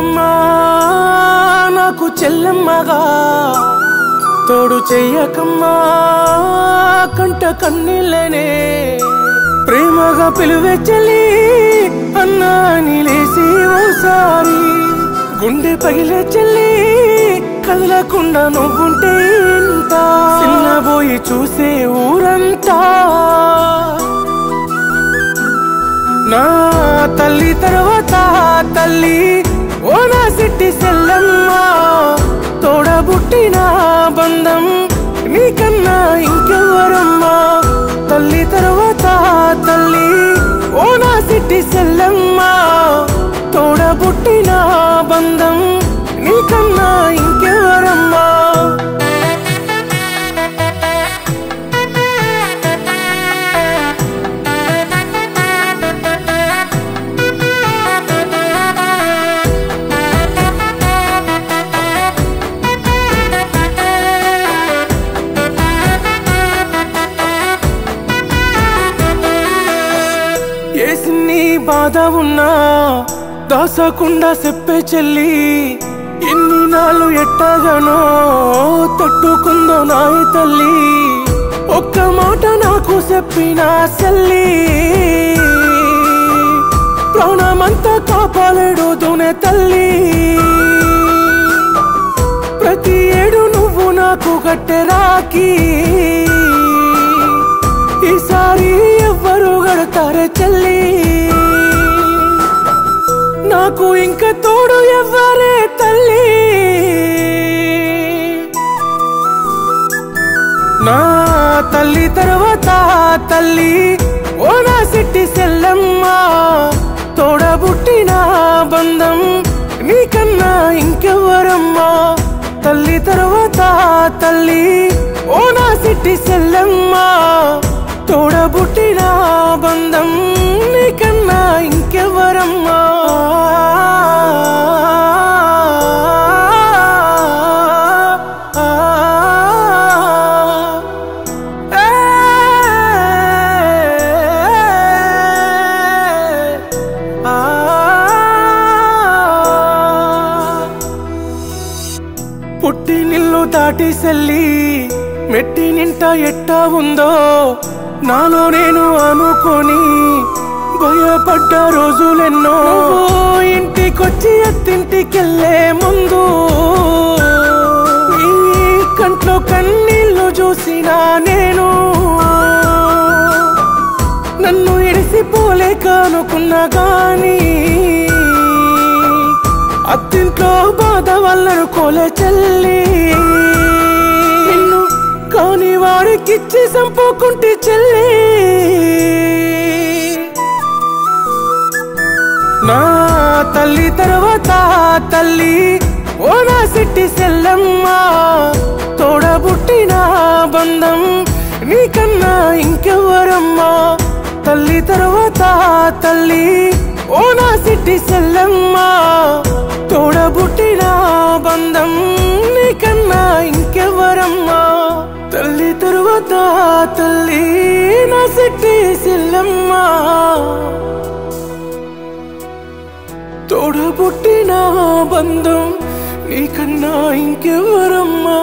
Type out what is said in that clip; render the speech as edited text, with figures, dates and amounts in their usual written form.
చెయ్యకమ్మా నాకు చెల్లెమ్మగా తోడు చెయ్యకమ్మా కంట కన్నీళ్ళనే ప్రేమగా పిలువే చెల్లి అన్నా నిలేసి ఓసారి గుండె పగిలే చెల్లి కదలకుండా నువ్వుంటే ఇంత చిన్నబోయి చూసే ఊరంతా నా తల్లి తర్వాత తల్లి ఓ నా సిట్టి సెల్లమ్మ తోడబుట్టిన బంధం నీకన్నా ఇంకెవరమ్మా తల్లి తర్వాత తల్లి ఓ నా సిట్టి సెల్లమ్మ తోడబుట్టిన బంధం నీకన్నా ఇంకెవరమ్మా బాధ ఉన్నా దాసకుండా చెప్పే చెల్లి ఎన్ని నాళ్ళు ఎట్టగానో తట్టుకుందో నాయి తల్లి ఒక్క మాట నాకు చెప్పిన చెల్లి ప్రాణమంతా కాపాడేడుతూనే తల్లి ప్రతి ఏడు నువ్వు నాకు కట్టె రాకి ఈసారి ఎవ్వరు గడతారే చెల్లి నాకు ఇంక తోడు ఎవ్వరే తల్లి నా తల్లి తర్వాత తల్లి ఓ నా సిట్టి సెల్లమ్మ తోడబుట్టిన బంధం నీకన్నా ఇంకెవరమ్మా తల్లి తర్వాత తల్లి ఓ నా సిట్టి సెల్లమ్మ తోడబుట్టిన బంధం నీకన్నా ఇంకెవరమ్మా పుట్టి నిల్లు దాటి సెల్లి మెట్టి నింట ఎట్టా ఉందో నాలో నేను అనుకొని భయపడ్డ రోజులెన్నో ఇంటికొచ్చి ఎత్తింటికెళ్ళే ముందు ఈ కంట్లో కన్నీళ్ళు చూసినా నేను నన్ను ఎడిసిపోలేక అనుకున్నా గాని అత్తింట్లో బాధ వల్లనుకోలే చెల్లి నిన్ను కాని వాడికిచ్చి చంపుకుంటే చెల్లి నా తల్లి తర్వాత తల్లి ఓ నా సిట్టి సెల్లమ్మ తోడబుట్టిన బంధం నీకన్నా ఇంకెవరమ్మా తల్లి తర్వాత తల్లి ఓ నా సిట్టి సెల్లమ్మ తోడబుట్టిన బంధం నీకన్నా ఇంకెవరమ్మా తల్లి తర్వాత తల్లి నా సిట్టి సెల్లమ్మ తోడబుట్టిన బంధం నీకన్నా ఇంకెవరమ్మా